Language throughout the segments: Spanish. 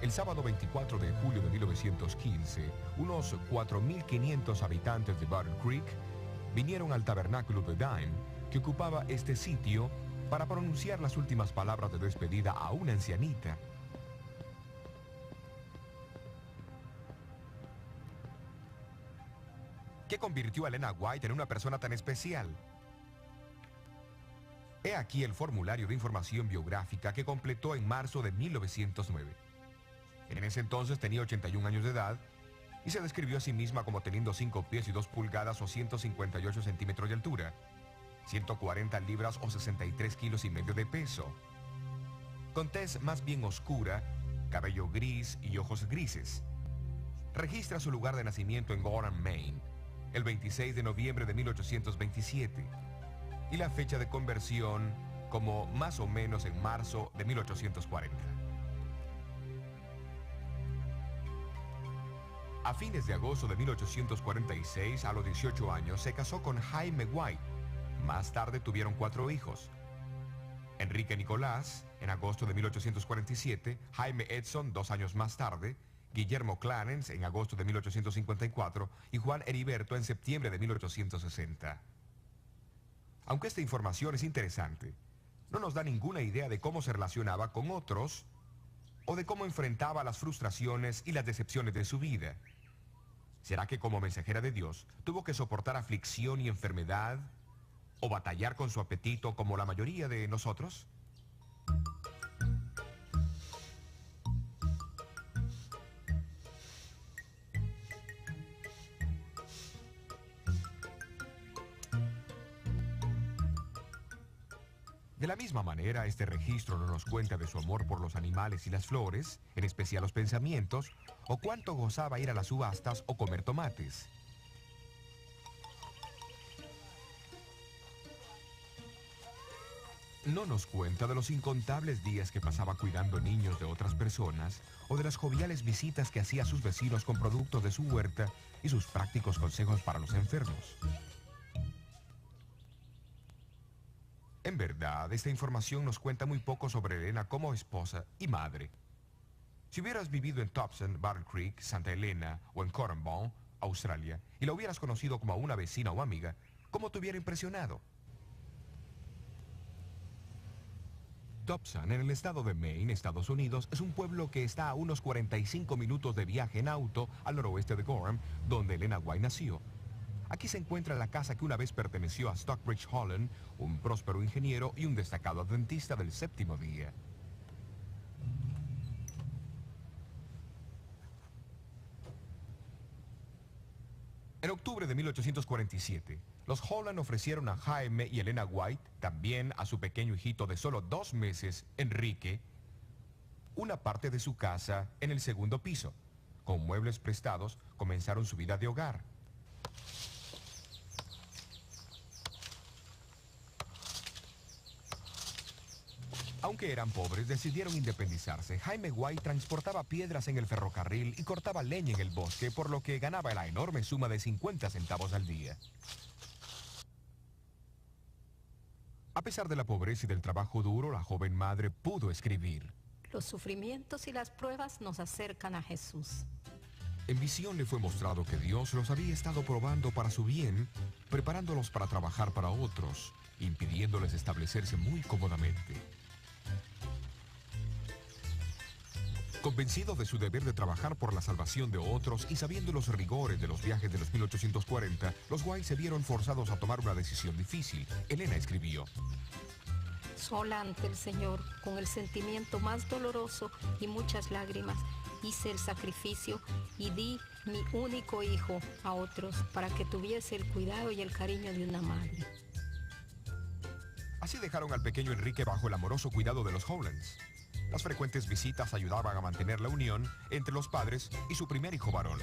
El sábado 24 de julio de 1915, unos 4.500 habitantes de Battle Creek vinieron al tabernáculo de Dime, que ocupaba este sitio, para pronunciar las últimas palabras de despedida a una ancianita. ¿Qué convirtió a Elena White en una persona tan especial? He aquí el formulario de información biográfica que completó en marzo de 1909. En ese entonces tenía 81 años de edad y se describió a sí misma como teniendo 5 pies y 2 pulgadas o 158 centímetros de altura, 140 libras o 63 kilos y medio de peso, con tez más bien oscura, cabello gris y ojos grises. Registra su lugar de nacimiento en Gorham, Maine, el 26 de noviembre de 1827, y la fecha de conversión como más o menos en marzo de 1840. A fines de agosto de 1846, a los 18 años, se casó con Jaime White. Más tarde tuvieron 4 hijos. Enrique Nicolás, en agosto de 1847, Jaime Edson, 2 años más tarde, Guillermo Clarence, en agosto de 1854, y Juan Heriberto, en septiembre de 1860. Aunque esta información es interesante, no nos da ninguna idea de cómo se relacionaba con otros o de cómo enfrentaba las frustraciones y las decepciones de su vida. ¿Será que como mensajera de Dios tuvo que soportar aflicción y enfermedad o batallar con su apetito como la mayoría de nosotros? De la misma manera, este registro no nos cuenta de su amor por los animales y las flores, en especial los pensamientos, o cuánto gozaba ir a las subastas o comer tomates. No nos cuenta de los incontables días que pasaba cuidando niños de otras personas, o de las joviales visitas que hacía a sus vecinos con productos de su huerta y sus prácticos consejos para los enfermos. En verdad, esta información nos cuenta muy poco sobre Elena como esposa y madre. Si hubieras vivido en Thompson, Battle Creek, Santa Elena o en Cornwall, Australia, y la hubieras conocido como una vecina o amiga, ¿cómo te hubiera impresionado? Thompson, en el estado de Maine, Estados Unidos, es un pueblo que está a unos 45 minutos de viaje en auto al noroeste de Gorham, donde Elena White nació. Aquí se encuentra la casa que una vez perteneció a Stockbridge Holland, un próspero ingeniero y un destacado adventista del séptimo día. En octubre de 1847, los Holland ofrecieron a Jaime y Elena White, también a su pequeño hijito de solo 2 meses, Enrique, una parte de su casa en el segundo piso. Con muebles prestados, comenzaron su vida de hogar. Aunque eran pobres, decidieron independizarse. Jaime White transportaba piedras en el ferrocarril y cortaba leña en el bosque, por lo que ganaba la enorme suma de 50 centavos al día. A pesar de la pobreza y del trabajo duro, la joven madre pudo escribir: Los sufrimientos y las pruebas nos acercan a Jesús. En visión le fue mostrado que Dios los había estado probando para su bien, preparándolos para trabajar para otros, impidiéndoles establecerse muy cómodamente. Convencido de su deber de trabajar por la salvación de otros y sabiendo los rigores de los viajes de los 1840, los White se vieron forzados a tomar una decisión difícil. Elena escribió: Sola ante el Señor, con el sentimiento más doloroso y muchas lágrimas, hice el sacrificio y di mi único hijo a otros para que tuviese el cuidado y el cariño de una madre. Así dejaron al pequeño Enrique bajo el amoroso cuidado de los Hollands. Las frecuentes visitas ayudaban a mantener la unión entre los padres y su primer hijo varón.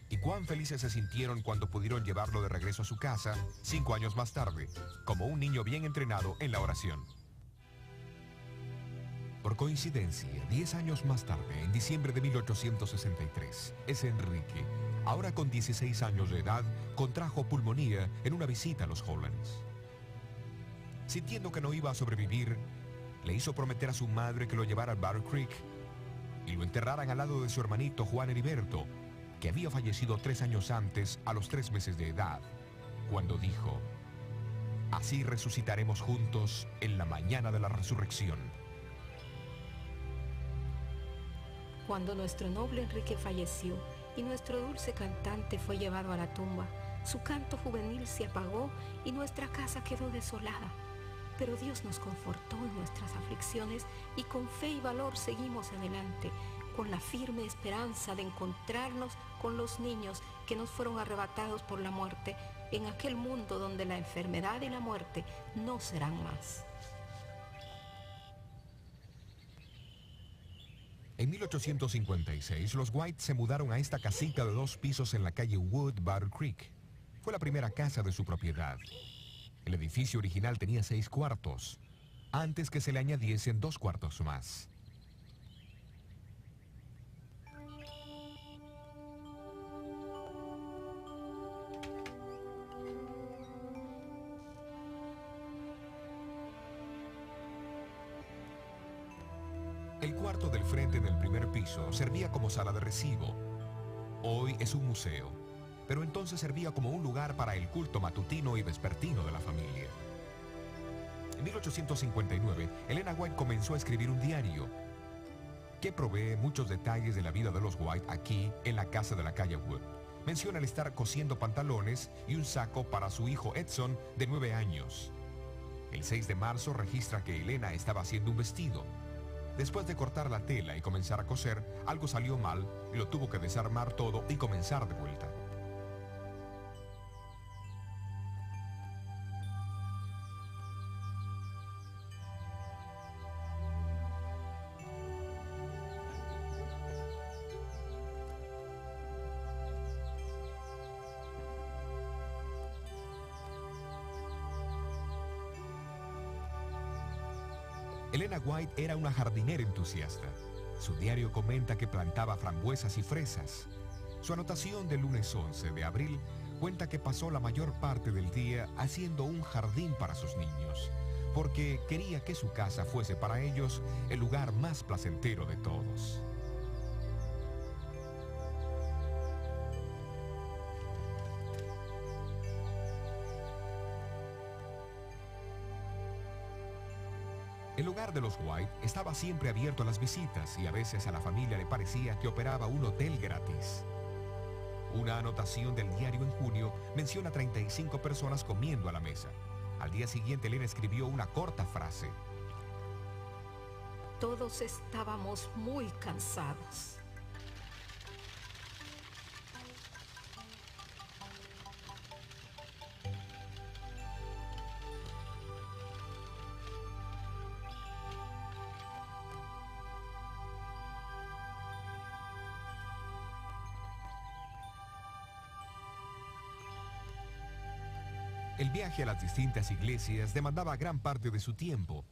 Y cuán felices se sintieron cuando pudieron llevarlo de regreso a su casa 5 años más tarde, como un niño bien entrenado en la oración. Por coincidencia, 10 años más tarde, en diciembre de 1863, ese Enrique, ahora con 16 años de edad, contrajo pulmonía en una visita a los Hollands. Sintiendo que no iba a sobrevivir, le hizo prometer a su madre que lo llevara al Battle Creek, y lo enterraran al lado de su hermanito Juan Heriberto, que había fallecido 3 años antes a los 3 meses de edad, cuando dijo: así resucitaremos juntos en la mañana de la resurrección. Cuando nuestro noble Enrique falleció y nuestro dulce cantante fue llevado a la tumba, su canto juvenil se apagó y nuestra casa quedó desolada. Pero Dios nos confortó en nuestras aflicciones y con fe y valor seguimos adelante, con la firme esperanza de encontrarnos con los niños que nos fueron arrebatados por la muerte en aquel mundo donde la enfermedad y la muerte no serán más. En 1856, los White se mudaron a esta casita de 2 pisos en la calle Wood, Battle Creek. Fue la primera casa de su propiedad. El edificio original tenía 6 cuartos, antes que se le añadiesen 2 cuartos más. El cuarto del frente en el primer piso servía como sala de recibo. Hoy es un museo, pero entonces servía como un lugar para el culto matutino y vespertino de la familia. En 1859, Elena White comenzó a escribir un diario que provee muchos detalles de la vida de los White aquí en la casa de la calle Wood. Menciona el estar cosiendo pantalones y un saco para su hijo Edson, de 9 años. El 6 de marzo registra que Elena estaba haciendo un vestido. Después de cortar la tela y comenzar a coser, algo salió mal y lo tuvo que desarmar todo y comenzar de vuelta. Elena White era una jardinera entusiasta. Su diario comenta que plantaba frambuesas y fresas. Su anotación del lunes 11 de abril cuenta que pasó la mayor parte del día haciendo un jardín para sus niños, porque quería que su casa fuese para ellos el lugar más placentero de todos. El hogar de los White estaba siempre abierto a las visitas y a veces a la familia le parecía que operaba un hotel gratis. Una anotación del diario en junio menciona 35 personas comiendo a la mesa. Al día siguiente, Elena escribió una corta frase: todos estábamos muy cansados. El viaje a las distintas iglesias demandaba gran parte de su tiempo.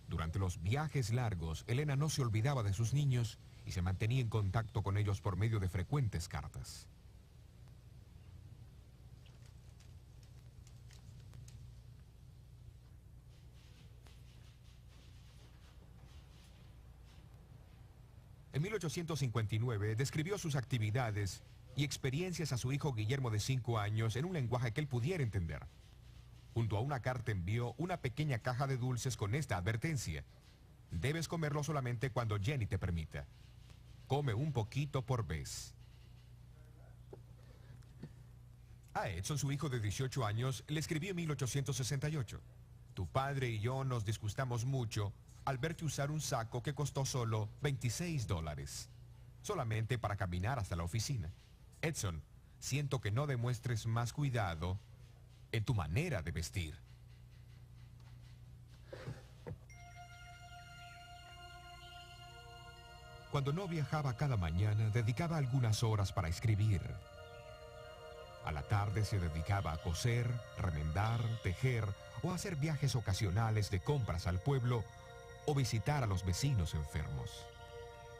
Durante los viajes largos, Elena no se olvidaba de sus niños y se mantenía en contacto con ellos por medio de frecuentes cartas. En 1859 describió sus actividades y experiencias a su hijo Guillermo de 5 años en un lenguaje que él pudiera entender. Junto a una carta envió una pequeña caja de dulces con esta advertencia: debes comerlo solamente cuando Jenny te permita. Come un poquito por vez. A Edson, su hijo de 18 años, le escribió en 1868: tu padre y yo nos disgustamos mucho al verte usar un saco que costó solo $26, solamente para caminar hasta la oficina. Edson, siento que no demuestres más cuidado en tu manera de vestir. Cuando no viajaba cada mañana, dedicaba algunas horas para escribir. A la tarde se dedicaba a coser, remendar, tejer o hacer viajes ocasionales de compras al pueblo o visitar a los vecinos enfermos.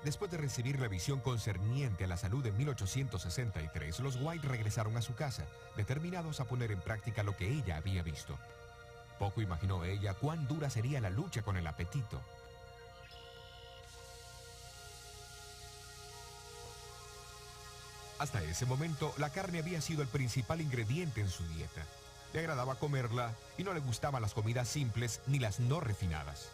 Después de recibir la visión concerniente a la salud en 1863, los White regresaron a su casa, determinados a poner en práctica lo que ella había visto. Poco imaginó ella cuán dura sería la lucha con el apetito. Hasta ese momento, la carne había sido el principal ingrediente en su dieta. Le agradaba comerla y no le gustaban las comidas simples ni las no refinadas.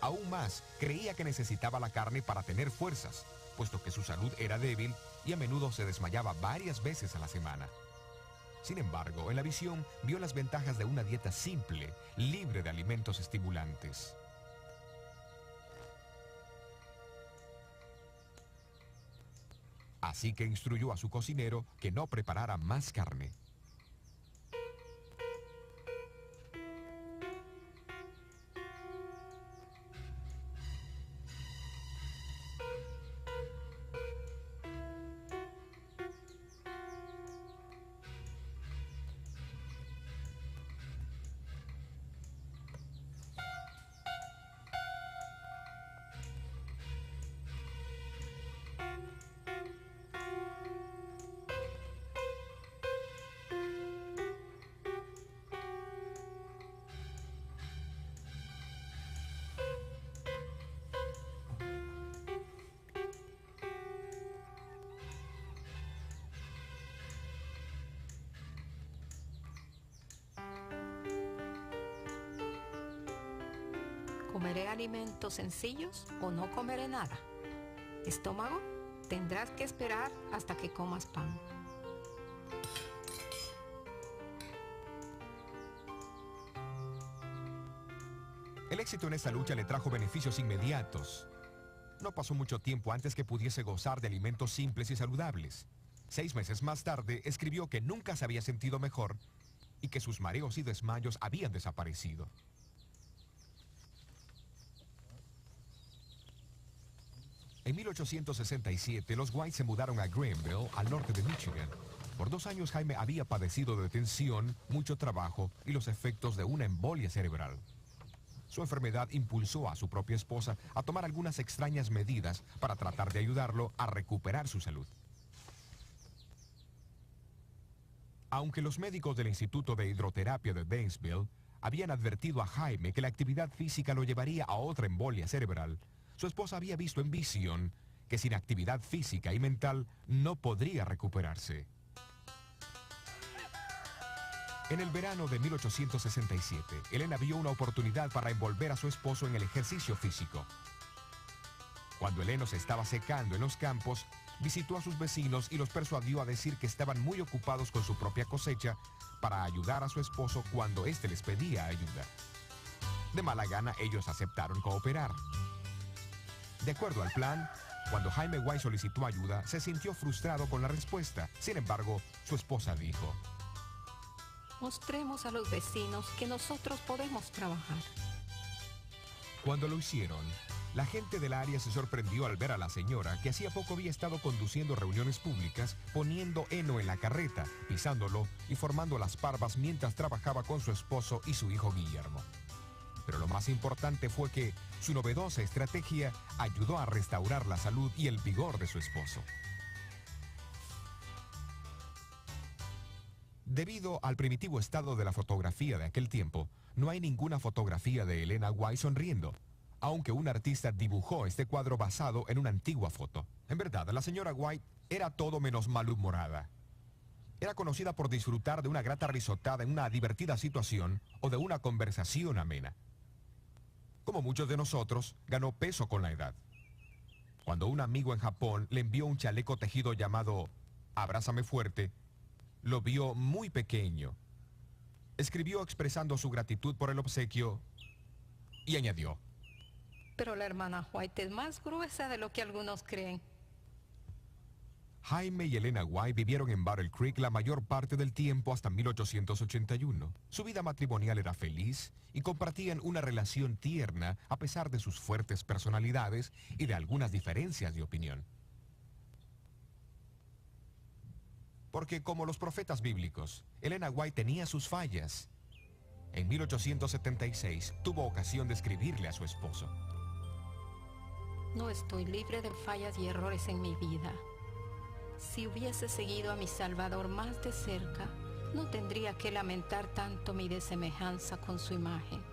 Aún más, creía que necesitaba la carne para tener fuerzas, puesto que su salud era débil y a menudo se desmayaba varias veces a la semana. Sin embargo, en la visión vio las ventajas de una dieta simple, libre de alimentos estimulantes. Así que instruyó a su cocinero que no preparara más carne. ¿Comeré alimentos sencillos o no comeré nada? Estómago, tendrás que esperar hasta que comas pan. El éxito en esta lucha le trajo beneficios inmediatos. No pasó mucho tiempo antes que pudiese gozar de alimentos simples y saludables. 6 meses más tarde, escribió que nunca se había sentido mejor y que sus mareos y desmayos habían desaparecido. En 1867, los White se mudaron a Greenville, al norte de Michigan. Por 2 años, Jaime había padecido de tensión, mucho trabajo y los efectos de una embolia cerebral. Su enfermedad impulsó a su propia esposa a tomar algunas extrañas medidas para tratar de ayudarlo a recuperar su salud. Aunque los médicos del Instituto de Hidroterapia de Danesville habían advertido a Jaime que la actividad física lo llevaría a otra embolia cerebral, su esposa había visto en visión que sin actividad física y mental no podría recuperarse. En el verano de 1867, Elena vio una oportunidad para envolver a su esposo en el ejercicio físico. Cuando Elena se estaba secando en los campos, visitó a sus vecinos y los persuadió a decir que estaban muy ocupados con su propia cosecha para ayudar a su esposo cuando éste les pedía ayuda. De mala gana, ellos aceptaron cooperar. De acuerdo al plan, cuando Jaime White solicitó ayuda, se sintió frustrado con la respuesta. Sin embargo, su esposa dijo: mostremos a los vecinos que nosotros podemos trabajar. Cuando lo hicieron, la gente del área se sorprendió al ver a la señora que hacía poco había estado conduciendo reuniones públicas, poniendo heno en la carreta, pisándolo y formando las parvas mientras trabajaba con su esposo y su hijo Guillermo. Pero lo más importante fue que su novedosa estrategia ayudó a restaurar la salud y el vigor de su esposo. Debido al primitivo estado de la fotografía de aquel tiempo, no hay ninguna fotografía de Elena White sonriendo, aunque un artista dibujó este cuadro basado en una antigua foto. En verdad, la señora White era todo menos malhumorada. Era conocida por disfrutar de una grata risotada en una divertida situación o de una conversación amena. Como muchos de nosotros, ganó peso con la edad. Cuando un amigo en Japón le envió un chaleco tejido llamado Abrázame fuerte, lo vio muy pequeño. Escribió expresando su gratitud por el obsequio y añadió: pero la hermana White es más gruesa de lo que algunos creen. Jaime y Elena White vivieron en Battle Creek la mayor parte del tiempo hasta 1881. Su vida matrimonial era feliz y compartían una relación tierna a pesar de sus fuertes personalidades y de algunas diferencias de opinión. Porque como los profetas bíblicos, Elena White tenía sus fallas. En 1876 tuvo ocasión de escribirle a su esposo: no estoy libre de fallas y errores en mi vida. Si hubiese seguido a mi Salvador más de cerca, no tendría que lamentar tanto mi desemejanza con su imagen.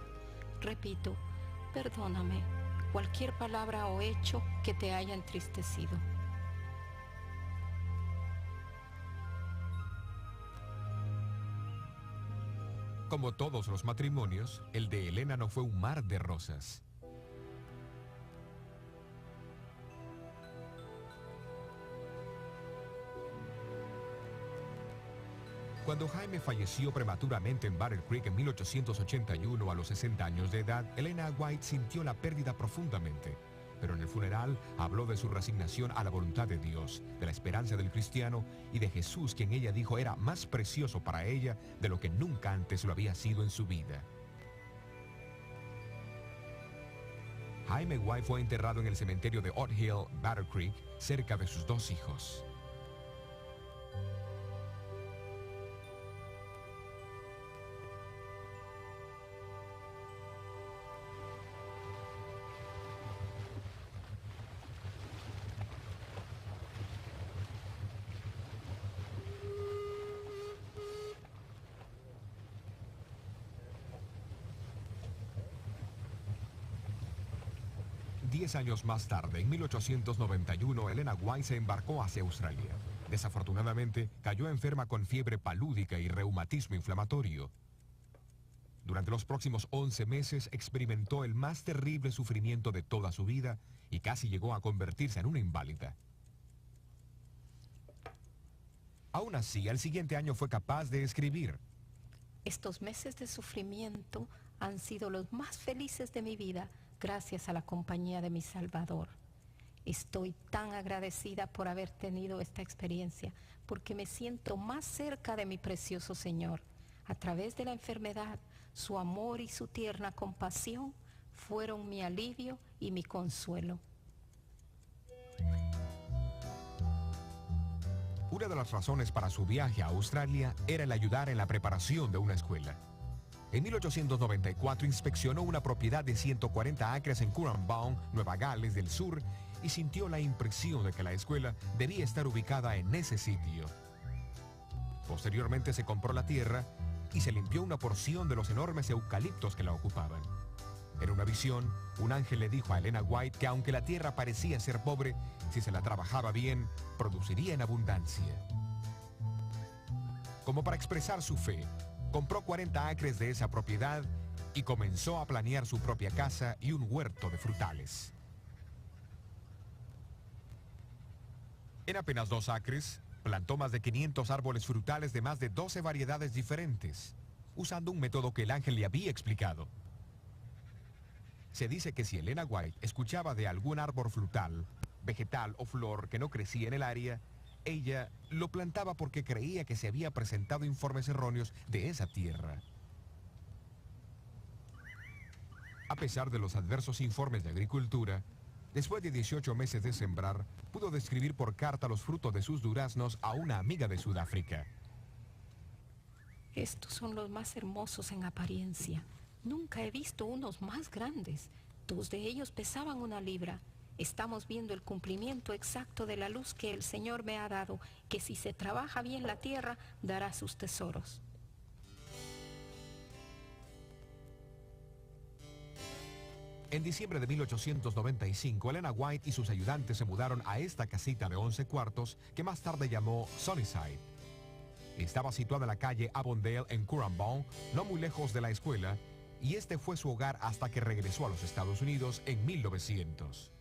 Repito, perdóname cualquier palabra o hecho que te haya entristecido. Como todos los matrimonios, el de Elena no fue un mar de rosas. Cuando Jaime falleció prematuramente en Battle Creek en 1881 a los 60 años de edad, Elena White sintió la pérdida profundamente. Pero en el funeral habló de su resignación a la voluntad de Dios, de la esperanza del cristiano y de Jesús, quien ella dijo era más precioso para ella de lo que nunca antes lo había sido en su vida. Jaime White fue enterrado en el cementerio de Odd Hill, Battle Creek, cerca de sus dos hijos. Diez años más tarde, en 1891, Elena White se embarcó hacia Australia. Desafortunadamente, cayó enferma con fiebre palúdica y reumatismo inflamatorio. Durante los próximos 11 meses experimentó el más terrible sufrimiento de toda su vida y casi llegó a convertirse en una inválida. Aún así, al siguiente año fue capaz de escribir: Estos meses de sufrimiento han sido los más felices de mi vida, gracias a la compañía de mi Salvador. Estoy tan agradecida por haber tenido esta experiencia, porque me siento más cerca de mi precioso Señor. A través de la enfermedad, su amor y su tierna compasión fueron mi alivio y mi consuelo. Una de las razones para su viaje a Australia era el ayudar en la preparación de una escuela. En 1894 inspeccionó una propiedad de 140 acres en Currambone, Nueva Gales del Sur, y sintió la impresión de que la escuela debía estar ubicada en ese sitio. Posteriormente se compró la tierra y se limpió una porción de los enormes eucaliptos que la ocupaban. En una visión, un ángel le dijo a Elena White que aunque la tierra parecía ser pobre, si se la trabajaba bien, produciría en abundancia. Como para expresar su fe, compró 40 acres de esa propiedad y comenzó a planear su propia casa y un huerto de frutales. En apenas 2 acres, plantó más de 500 árboles frutales de más de 12 variedades diferentes, usando un método que el ángel le había explicado. Se dice que si Elena White escuchaba de algún árbol frutal, vegetal o flor que no crecía en el área, ella lo plantaba porque creía que se había presentado informes erróneos de esa tierra. A pesar de los adversos informes de agricultura, después de 18 meses de sembrar, pudo describir por carta los frutos de sus duraznos a una amiga de Sudáfrica. Estos son los más hermosos en apariencia. Nunca he visto unos más grandes. 2 de ellos pesaban 1 libra. Estamos viendo el cumplimiento exacto de la luz que el Señor me ha dado, que si se trabaja bien la tierra, dará sus tesoros. En diciembre de 1895, Elena White y sus ayudantes se mudaron a esta casita de 11 cuartos que más tarde llamó Sunnyside. Estaba situada en la calle Avondale en Currambone, no muy lejos de la escuela, y este fue su hogar hasta que regresó a los Estados Unidos en 1900.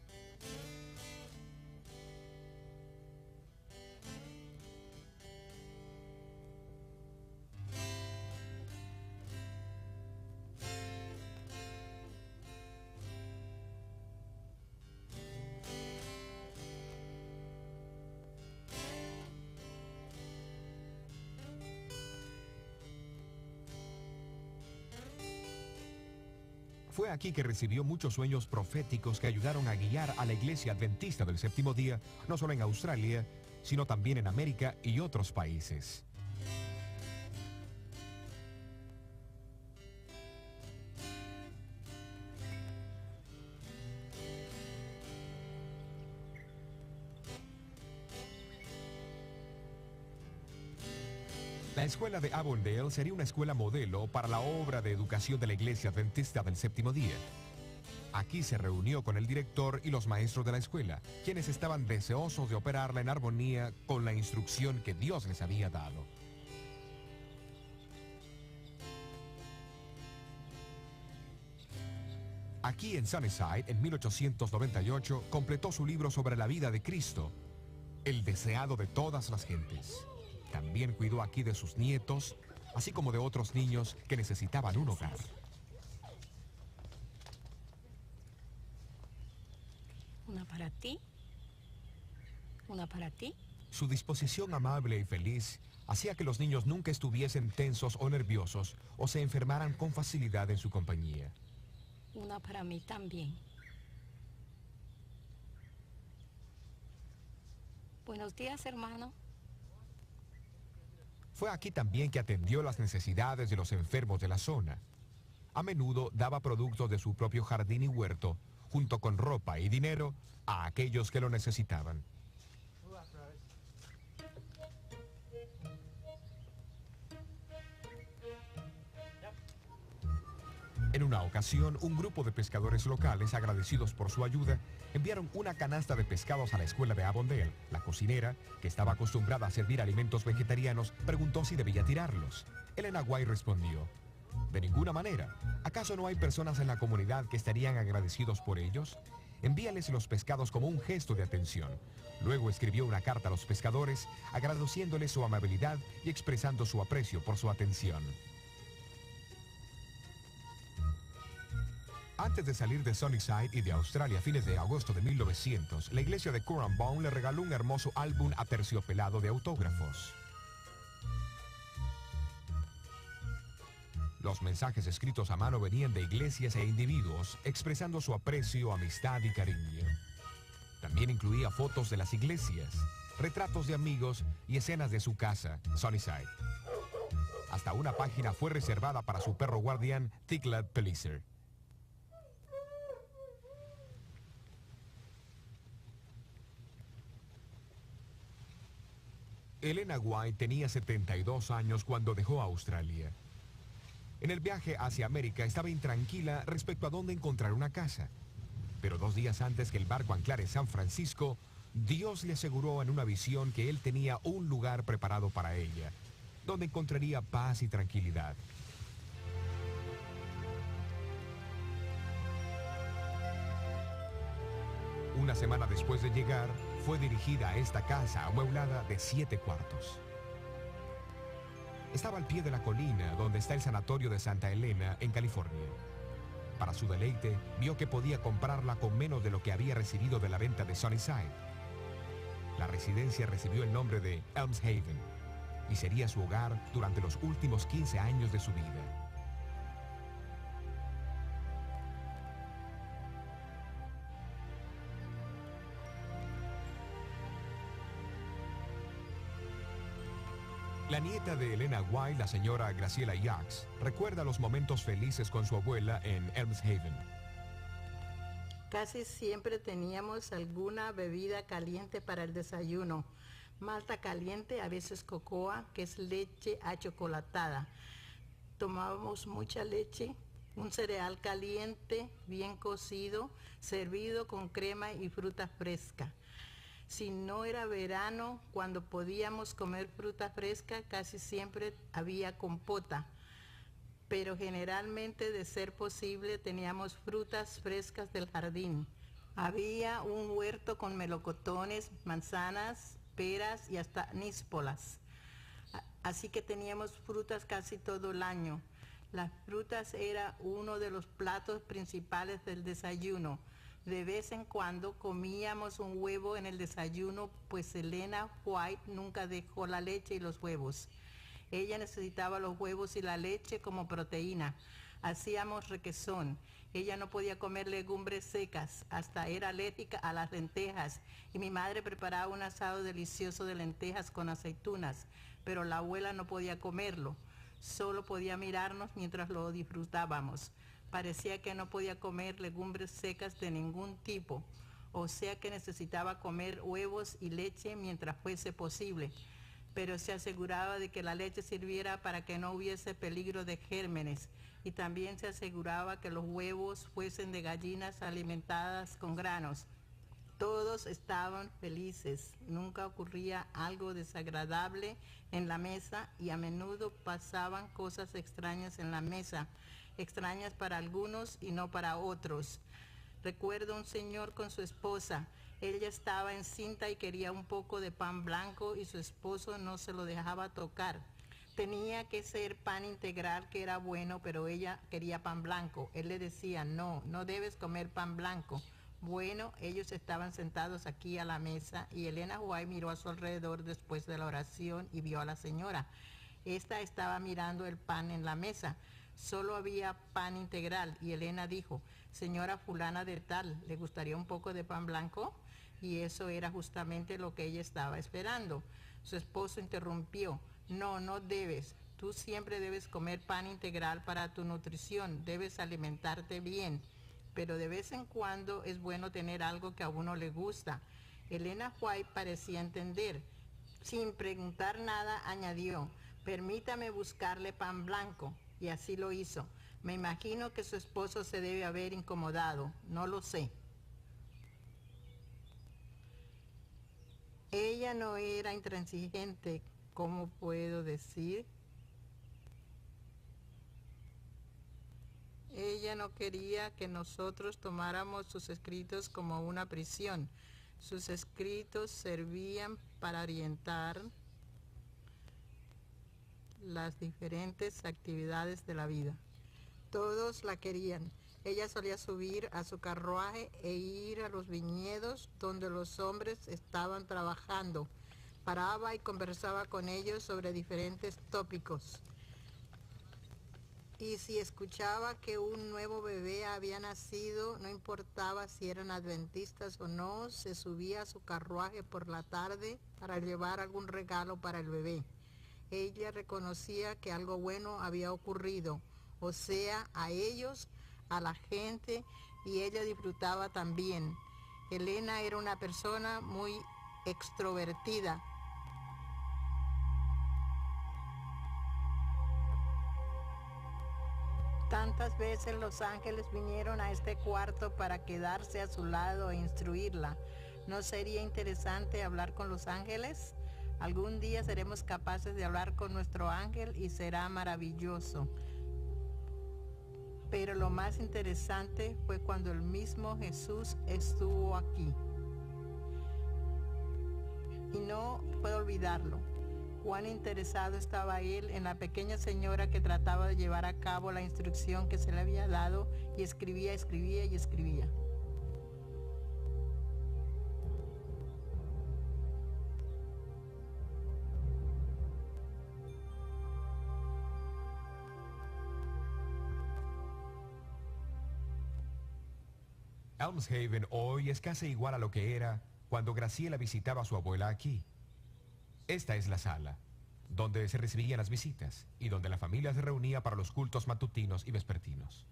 Fue aquí que recibió muchos sueños proféticos que ayudaron a guiar a la Iglesia Adventista del Séptimo Día, no solo en Australia, sino también en América y otros países. La escuela de Avondale sería una escuela modelo para la obra de educación de la Iglesia Adventista del Séptimo Día. Aquí se reunió con el director y los maestros de la escuela, quienes estaban deseosos de operarla en armonía con la instrucción que Dios les había dado. Aquí en Sunnyside, en 1898, completó su libro sobre la vida de Cristo, el deseado de todas las gentes. También cuidó aquí de sus nietos, así como de otros niños que necesitaban un hogar. Una para ti. Una para ti. Su disposición amable y feliz hacía que los niños nunca estuviesen tensos o nerviosos o se enfermaran con facilidad en su compañía. Una para mí también. Buenos días, hermano. Fue aquí también que atendió las necesidades de los enfermos de la zona. A menudo daba productos de su propio jardín y huerto, junto con ropa y dinero, a aquellos que lo necesitaban. En una ocasión, un grupo de pescadores locales, agradecidos por su ayuda, enviaron una canasta de pescados a la escuela de Avondale. La cocinera, que estaba acostumbrada a servir alimentos vegetarianos, preguntó si debía tirarlos. Elena White respondió: «De ninguna manera. ¿Acaso no hay personas en la comunidad que estarían agradecidos por ellos? Envíales los pescados como un gesto de atención». Luego escribió una carta a los pescadores, agradeciéndoles su amabilidad y expresando su aprecio por su atención. Antes de salir de Sunnyside y de Australia a fines de agosto de 1900, la iglesia de Currumbine le regaló un hermoso álbum aterciopelado de autógrafos. Los mensajes escritos a mano venían de iglesias e individuos, expresando su aprecio, amistad y cariño. También incluía fotos de las iglesias, retratos de amigos y escenas de su casa, Sunnyside. Hasta una página fue reservada para su perro guardián, Tiglath Pileser. Elena White tenía 72 años cuando dejó Australia. En el viaje hacia América estaba intranquila respecto a dónde encontrar una casa. Pero 2 días antes que el barco anclara en San Francisco, Dios le aseguró en una visión que él tenía un lugar preparado para ella, donde encontraría paz y tranquilidad. Una semana después de llegar, fue dirigida a esta casa amueblada de 7 cuartos. Estaba al pie de la colina donde está el sanatorio de Santa Elena, en California. Para su deleite, vio que podía comprarla con menos de lo que había recibido de la venta de Sunnyside. La residencia recibió el nombre de Elms Haven y sería su hogar durante los últimos 15 años de su vida. La nieta de Elena White, la señora Graciela Yax, recuerda los momentos felices con su abuela en Elms Haven. Casi siempre teníamos alguna bebida caliente para el desayuno. Malta caliente, a veces cocoa, que es leche achocolatada. Tomábamos mucha leche, un cereal caliente, bien cocido, servido con crema y fruta fresca. Si no era verano, cuando podíamos comer fruta fresca, casi siempre había compota. Pero generalmente, de ser posible, teníamos frutas frescas del jardín. Había un huerto con melocotones, manzanas, peras y hasta níspolas. Así que teníamos frutas casi todo el año. Las frutas era uno de los platos principales del desayuno. De vez en cuando comíamos un huevo en el desayuno, pues Elena White nunca dejó la leche y los huevos. Ella necesitaba los huevos y la leche como proteína. Hacíamos requesón. Ella no podía comer legumbres secas, hasta era alérgica a las lentejas. Y mi madre preparaba un asado delicioso de lentejas con aceitunas, pero la abuela no podía comerlo. Solo podía mirarnos mientras lo disfrutábamos. Parecía que no podía comer legumbres secas de ningún tipo, o sea que necesitaba comer huevos y leche mientras fuese posible, pero se aseguraba de que la leche sirviera para que no hubiese peligro de gérmenes, y también se aseguraba que los huevos fuesen de gallinas alimentadas con granos. Todos estaban felices, nunca ocurría algo desagradable en la mesa y a menudo pasaban cosas extrañas en la mesa. extrañas para algunos y no para otros. Recuerdo un señor con su esposa. Ella estaba encinta y quería un poco de pan blanco y su esposo no se lo dejaba tocar. Tenía que ser pan integral, que era bueno, pero ella quería pan blanco. Él le decía, no, no debes comer pan blanco. Bueno, ellos estaban sentados aquí a la mesa y Elena White miró a su alrededor después de la oración y vio a la señora. Esta estaba mirando el pan en la mesa. Solo había pan integral y Elena dijo, señora fulana de tal, ¿le gustaría un poco de pan blanco? Y eso era justamente lo que ella estaba esperando. Su esposo interrumpió, no, no debes. Tú siempre debes comer pan integral para tu nutrición, debes alimentarte bien, pero de vez en cuando es bueno tener algo que a uno le gusta. Elena White parecía entender. Sin preguntar nada, añadió, permítame buscarle pan blanco, y así lo hizo. Me imagino que su esposo se debe haber incomodado, no lo sé. Ella no era intransigente, ¿cómo puedo decir? Ella no quería que nosotros tomáramos sus escritos como una prisión. Sus escritos servían para orientar las diferentes actividades de la vida. Todos la querían. Ella solía subir a su carruaje e ir a los viñedos donde los hombres estaban trabajando. Paraba y conversaba con ellos sobre diferentes tópicos. Y si escuchaba que un nuevo bebé había nacido, no importaba si eran adventistas o no, se subía a su carruaje por la tarde para llevar algún regalo para el bebé. Ella reconocía que algo bueno había ocurrido, o sea, a ellos, a la gente, y ella disfrutaba también. Elena era una persona muy extrovertida. Tantas veces los ángeles vinieron a este cuarto para quedarse a su lado e instruirla. ¿No sería interesante hablar con los ángeles? Algún día seremos capaces de hablar con nuestro ángel y será maravilloso. Pero lo más interesante fue cuando el mismo Jesús estuvo aquí. Y no puedo olvidarlo. Cuán interesado estaba él en la pequeña señora que trataba de llevar a cabo la instrucción que se le había dado y escribía y escribía. Elmshaven hoy es casi igual a lo que era cuando Graciela visitaba a su abuela aquí. Esta es la sala, donde se recibían las visitas y donde la familia se reunía para los cultos matutinos y vespertinos.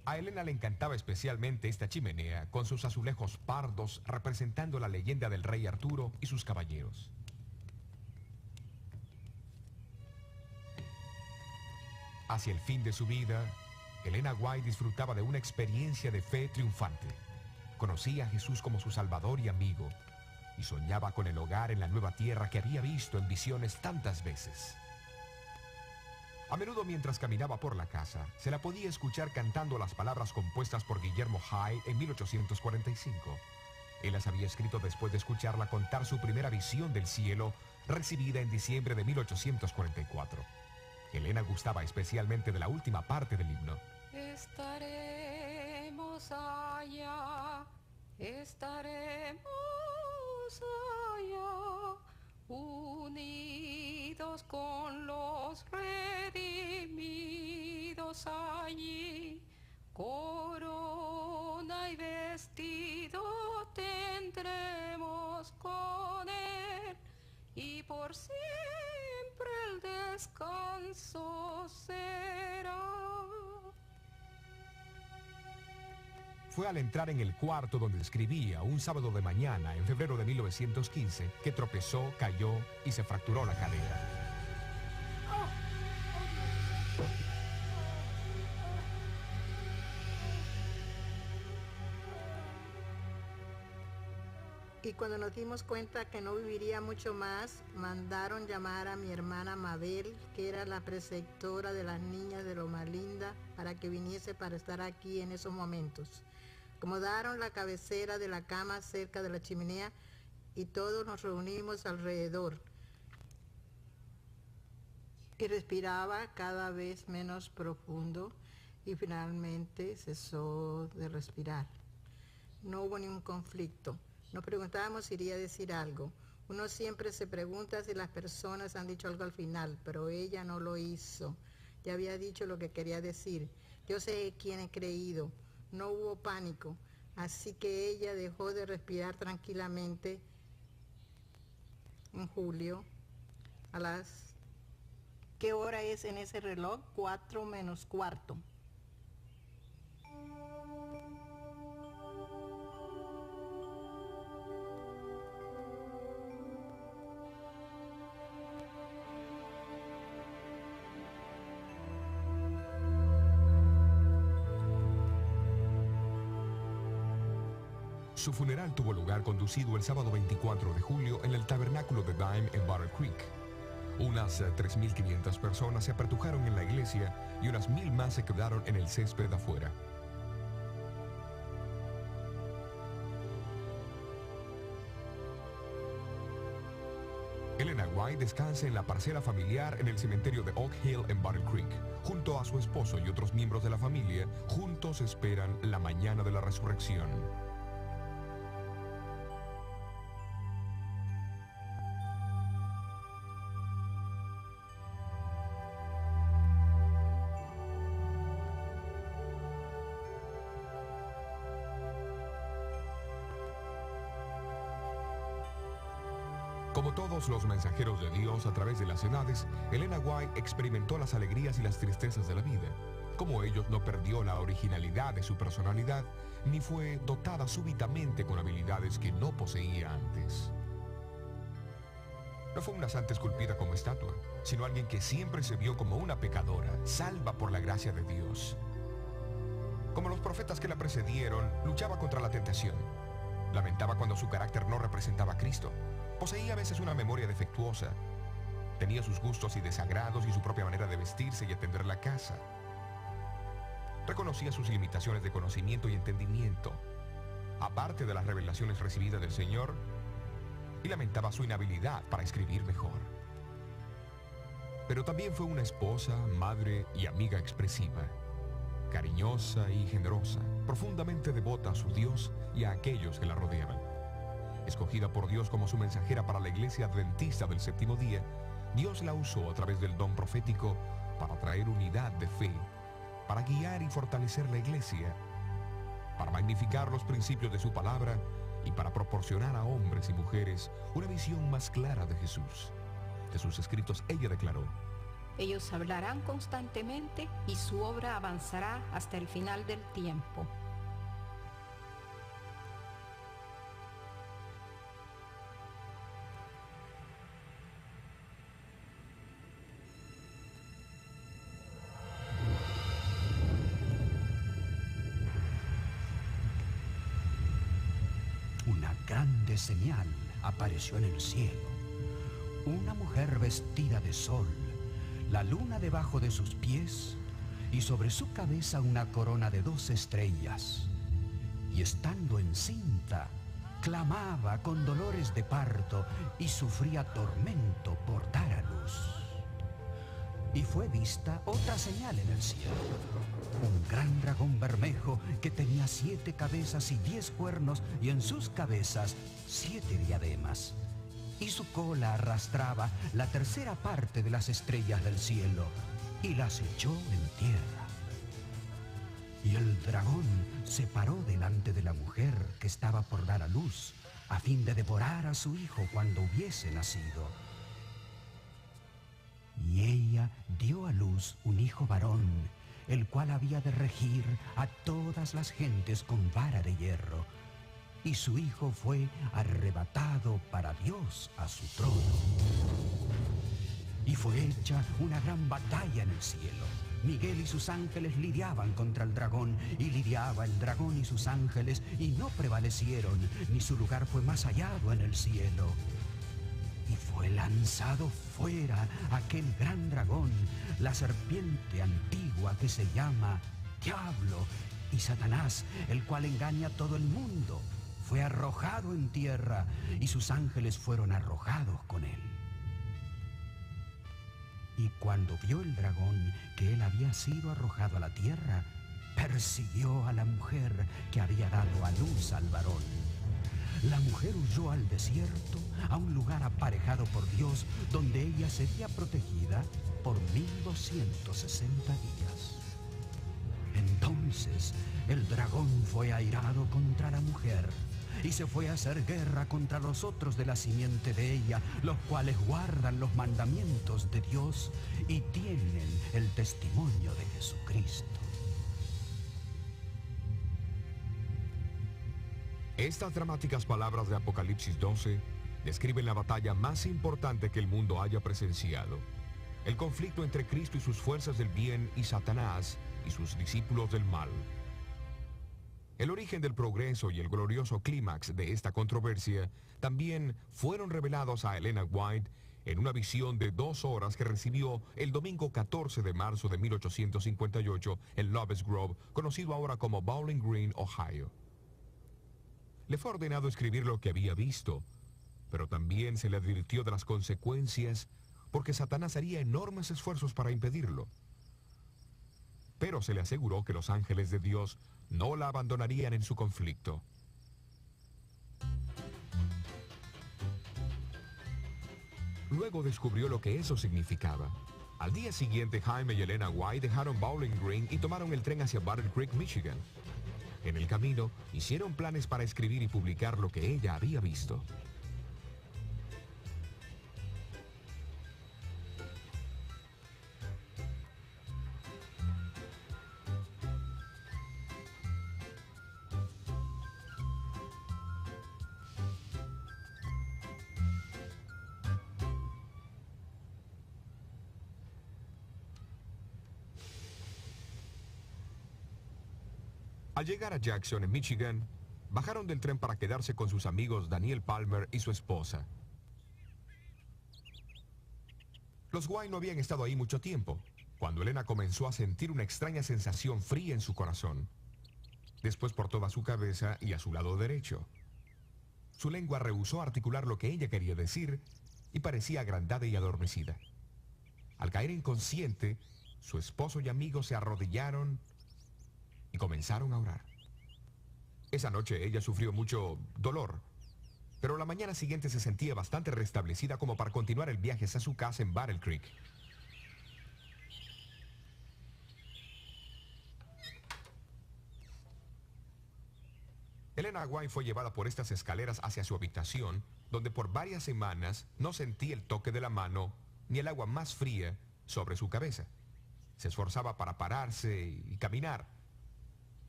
A Elena le encantaba especialmente esta chimenea con sus azulejos pardos representando la leyenda del rey Arturo y sus caballeros. Hacia el fin de su vida, Elena White disfrutaba de una experiencia de fe triunfante. Conocía a Jesús como su Salvador y amigo, y soñaba con el hogar en la nueva tierra que había visto en visiones tantas veces. A menudo mientras caminaba por la casa, se la podía escuchar cantando las palabras compuestas por Guillermo Hyde en 1845. Él las había escrito después de escucharla contar su primera visión del cielo, recibida en diciembre de 1844. Elena gustaba especialmente de la última parte del himno. Estaremos allá, unidos con los redimidos allí. Corona y vestido tendremos con él, y por siempre el descanso será. Fue al entrar en el cuarto donde escribía un sábado de mañana en febrero de 1915 que tropezó, cayó y se fracturó la cadera. Y cuando nos dimos cuenta que no viviría mucho más, mandaron llamar a mi hermana Mabel, que era la preceptora de las niñas de Loma Linda, para que viniese para estar aquí en esos momentos. Acomodaron la cabecera de la cama cerca de la chimenea y todos nos reunimos alrededor. Y respiraba cada vez menos profundo y finalmente cesó de respirar. No hubo ningún conflicto. Nos preguntábamos si iría a decir algo. Uno siempre se pregunta si las personas han dicho algo al final, pero ella no lo hizo. Ya había dicho lo que quería decir. Yo sé quién he creído. No hubo pánico, así que ella dejó de respirar tranquilamente en julio a las... ¿Qué hora es en ese reloj? 4 menos cuarto. Su funeral tuvo lugar conducido el sábado 24 de julio en el tabernáculo de Dime en Battle Creek. Unas 3.500 personas se apertujaron en la iglesia y unas 1.000 más se quedaron en el césped afuera. Elena White descansa en la parcela familiar en el cementerio de Oak Hill en Battle Creek. Junto a su esposo y otros miembros de la familia, juntos esperan la mañana de la resurrección. Como todos los mensajeros de Dios a través de las edades, Elena White experimentó las alegrías y las tristezas de la vida. Como ellos, no perdió la originalidad de su personalidad, ni fue dotada súbitamente con habilidades que no poseía antes. No fue una santa esculpida como estatua, sino alguien que siempre se vio como una pecadora, salva por la gracia de Dios. Como los profetas que la precedieron, luchaba contra la tentación. Lamentaba cuando su carácter no representaba a Cristo. Poseía a veces una memoria defectuosa. Tenía sus gustos y desagrados y su propia manera de vestirse y atender la casa. Reconocía sus limitaciones de conocimiento y entendimiento, aparte de las revelaciones recibidas del Señor, y lamentaba su inhabilidad para escribir mejor. Pero también fue una esposa, madre y amiga expresiva, cariñosa y generosa, profundamente devota a su Dios y a aquellos que la rodeaban. Escogida por Dios como su mensajera para la iglesia adventista del séptimo día, Dios la usó a través del don profético para traer unidad de fe, para guiar y fortalecer la iglesia, para magnificar los principios de su palabra y para proporcionar a hombres y mujeres una visión más clara de Jesús. De sus escritos ella declaró: ellos hablarán constantemente y su obra avanzará hasta el final del tiempo. Una grande señal apareció en el cielo. Una mujer vestida de sol, la luna debajo de sus pies y sobre su cabeza una corona de 2 estrellas. Y estando encinta, clamaba con dolores de parto y sufría tormento por dar a luz. Y fue vista otra señal en el cielo. Un gran dragón bermejo que tenía 7 cabezas y 10 cuernos y en sus cabezas 7 diademas. Y su cola arrastraba la tercera parte de las estrellas del cielo y las echó en tierra. Y el dragón se paró delante de la mujer que estaba por dar a luz, a fin de devorar a su hijo cuando hubiese nacido. Y ella dio a luz un hijo varón, el cual había de regir a todas las gentes con vara de hierro. Y su hijo fue arrebatado para Dios a su trono. Y fue hecha una gran batalla en el cielo. Miguel y sus ángeles lidiaban contra el dragón, y lidiaba el dragón y sus ángeles, y no prevalecieron, ni su lugar fue más hallado en el cielo. Y fue lanzado fuera aquel gran dragón, la serpiente antigua que se llama Diablo y Satanás, el cual engaña a todo el mundo. Fue arrojado en tierra, y sus ángeles fueron arrojados con él. Y cuando vio el dragón que él había sido arrojado a la tierra, persiguió a la mujer que había dado a luz al varón. La mujer huyó al desierto, a un lugar aparejado por Dios, donde ella sería protegida por 1260 días. Entonces el dragón fue airado contra la mujer y se fue a hacer guerra contra los otros de la simiente de ella, los cuales guardan los mandamientos de Dios y tienen el testimonio de Jesucristo. Estas dramáticas palabras de Apocalipsis 12 describen la batalla más importante que el mundo haya presenciado. El conflicto entre Cristo y sus fuerzas del bien y Satanás y sus discípulos del mal. El origen del progreso y el glorioso clímax de esta controversia también fueron revelados a Elena White en una visión de 2 horas que recibió el domingo 14 de marzo de 1858 en Loves Grove, conocido ahora como Bowling Green, Ohio. Le fue ordenado escribir lo que había visto, pero también se le advirtió de las consecuencias porque Satanás haría enormes esfuerzos para impedirlo. Pero se le aseguró que los ángeles de Dios no la abandonarían en su conflicto. Luego descubrió lo que eso significaba. Al día siguiente, Jaime y Elena White dejaron Bowling Green y tomaron el tren hacia Battle Creek, Michigan. En el camino, hicieron planes para escribir y publicar lo que ella había visto. Al llegar a Jackson, en Michigan, bajaron del tren para quedarse con sus amigos Daniel Palmer y su esposa. Los White no habían estado ahí mucho tiempo, cuando Elena comenzó a sentir una extraña sensación fría en su corazón. Después por toda su cabeza y a su lado derecho. Su lengua rehusó articular lo que ella quería decir y parecía agrandada y adormecida. Al caer inconsciente, su esposo y amigos se arrodillaron y comenzaron a orar. Esa noche ella sufrió mucho dolor, pero la mañana siguiente se sentía bastante restablecida como para continuar el viaje hacia su casa en Battle Creek. Elena White fue llevada por estas escaleras hacia su habitación, donde por varias semanas no sentía el toque de la mano ni el agua más fría sobre su cabeza. Se esforzaba para pararse y caminar,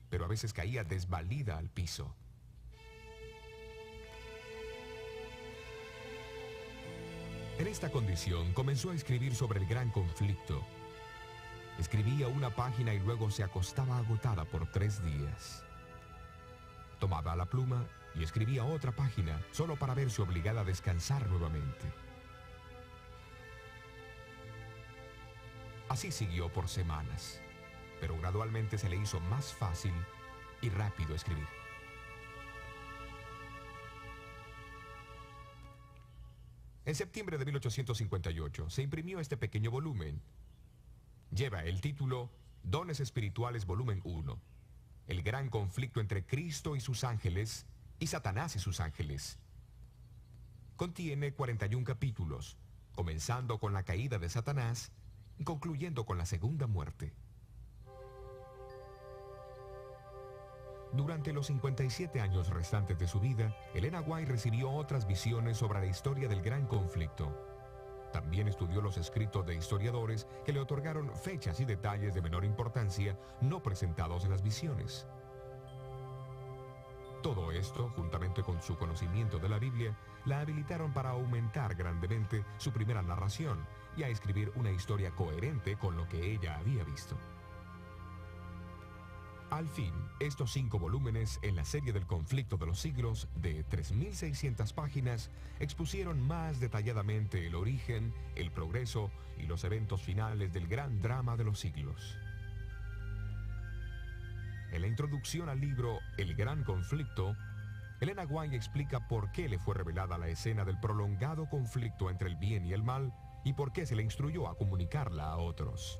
pero a veces caía desvalida al piso. En esta condición comenzó a escribir sobre el gran conflicto. Escribía una página y luego se acostaba agotada por 3 días. Tomaba la pluma y escribía otra página solo para verse obligada a descansar nuevamente. Así siguió por semanas, pero gradualmente se le hizo más fácil y rápido escribir. En septiembre de 1858 se imprimió este pequeño volumen. Lleva el título Dones Espirituales Volumen 1. El gran conflicto entre Cristo y sus ángeles y Satanás y sus ángeles. Contiene 41 capítulos, comenzando con la caída de Satanás y concluyendo con la segunda muerte. Durante los 57 años restantes de su vida, Elena White recibió otras visiones sobre la historia del gran conflicto. También estudió los escritos de historiadores que le otorgaron fechas y detalles de menor importancia no presentados en las visiones. Todo esto, juntamente con su conocimiento de la Biblia, la habilitaron para aumentar grandemente su primera narración y a escribir una historia coherente con lo que ella había visto. Al fin, estos 5 volúmenes en la serie del conflicto de los siglos, de 3.600 páginas, expusieron más detalladamente el origen, el progreso y los eventos finales del gran drama de los siglos. En la introducción al libro El Gran Conflicto, Elena White explica por qué le fue revelada la escena del prolongado conflicto entre el bien y el mal y por qué se le instruyó a comunicarla a otros.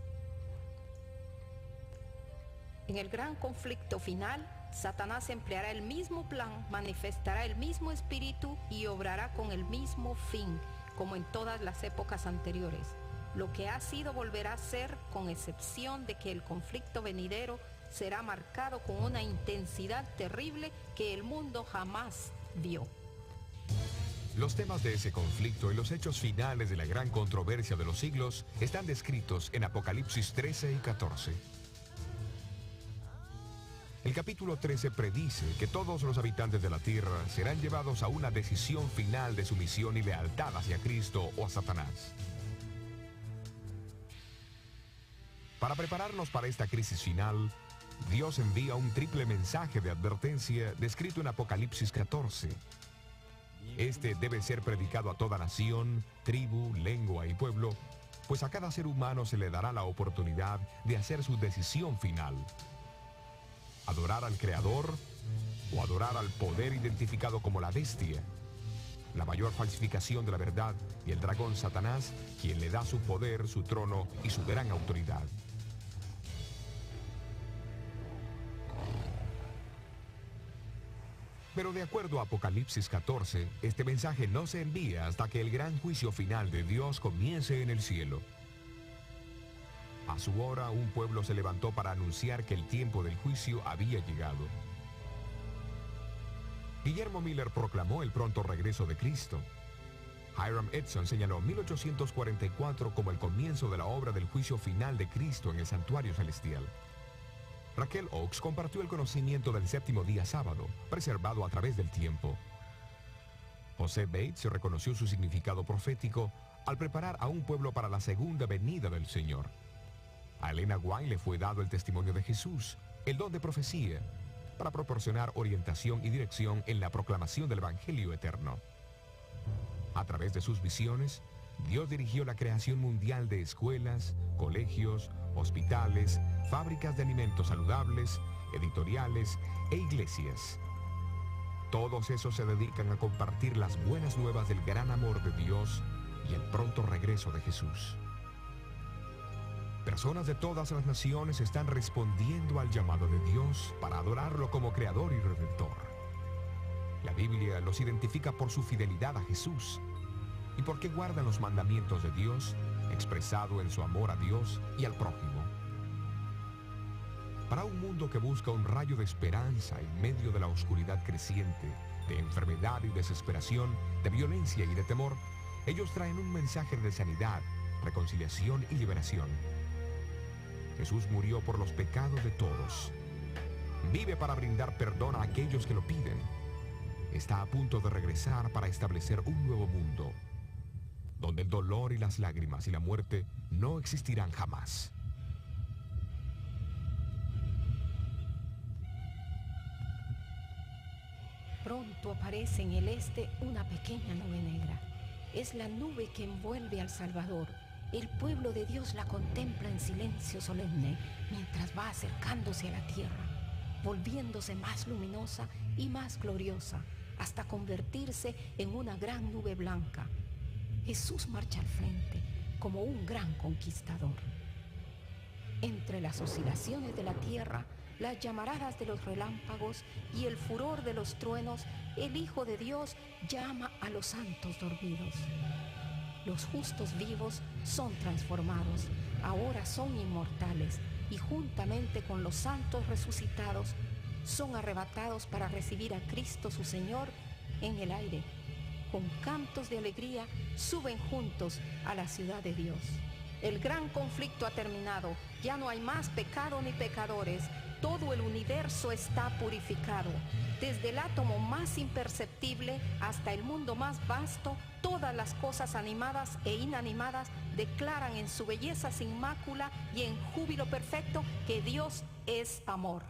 En el gran conflicto final, Satanás empleará el mismo plan, manifestará el mismo espíritu y obrará con el mismo fin, como en todas las épocas anteriores. Lo que ha sido volverá a ser, con excepción de que el conflicto venidero será marcado con una intensidad terrible que el mundo jamás vio. Los temas de ese conflicto y los hechos finales de la gran controversia de los siglos están descritos en Apocalipsis 13 y 14. El capítulo 13 predice que todos los habitantes de la tierra serán llevados a una decisión final de sumisión y lealtad hacia Cristo o a Satanás. Para prepararnos para esta crisis final, Dios envía un triple mensaje de advertencia descrito en Apocalipsis 14. Este debe ser predicado a toda nación, tribu, lengua y pueblo, pues a cada ser humano se le dará la oportunidad de hacer su decisión final: adorar al Creador o adorar al poder identificado como la bestia, la mayor falsificación de la verdad, y el dragón Satanás, quien le da su poder, su trono y su gran autoridad. Pero de acuerdo a Apocalipsis 14, este mensaje no se envía hasta que el gran juicio final de Dios comience en el cielo. A su hora, un pueblo se levantó para anunciar que el tiempo del juicio había llegado. Guillermo Miller proclamó el pronto regreso de Cristo. Hiram Edson señaló 1844 como el comienzo de la obra del juicio final de Cristo en el santuario celestial. Raquel Oakes compartió el conocimiento del séptimo día sábado, preservado a través del tiempo. José Bates reconoció su significado profético al preparar a un pueblo para la segunda venida del Señor. A Elena White le fue dado el testimonio de Jesús, el don de profecía, para proporcionar orientación y dirección en la proclamación del Evangelio eterno. A través de sus visiones, Dios dirigió la creación mundial de escuelas, colegios, hospitales, fábricas de alimentos saludables, editoriales e iglesias. Todos esos se dedican a compartir las buenas nuevas del gran amor de Dios y el pronto regreso de Jesús. Personas de todas las naciones están respondiendo al llamado de Dios para adorarlo como Creador y Redentor. La Biblia los identifica por su fidelidad a Jesús y porque guardan los mandamientos de Dios, expresado en su amor a Dios y al prójimo. Para un mundo que busca un rayo de esperanza en medio de la oscuridad creciente, de enfermedad y desesperación, de violencia y de temor, ellos traen un mensaje de sanidad, reconciliación y liberación. Jesús murió por los pecados de todos. Vive para brindar perdón a aquellos que lo piden. Está a punto de regresar para establecer un nuevo mundo, donde el dolor y las lágrimas y la muerte no existirán jamás. Pronto aparece en el este una pequeña nube negra. Es la nube que envuelve al Salvador. El pueblo de Dios la contempla en silencio solemne mientras va acercándose a la tierra, volviéndose más luminosa y más gloriosa, hasta convertirse en una gran nube blanca. Jesús marcha al frente como un gran conquistador. Entre las oscilaciones de la tierra, las llamaradas de los relámpagos y el furor de los truenos, el Hijo de Dios llama a los santos dormidos. Los justos vivos son transformados, ahora son inmortales y juntamente con los santos resucitados son arrebatados para recibir a Cristo su Señor en el aire. Con cantos de alegría suben juntos a la ciudad de Dios. El gran conflicto ha terminado, ya no hay más pecado ni pecadores. todo el universo está purificado. Desde el átomo más imperceptible hasta el mundo más vasto, todas las cosas animadas e inanimadas declaran en su belleza sin mácula y en júbilo perfecto que Dios es amor.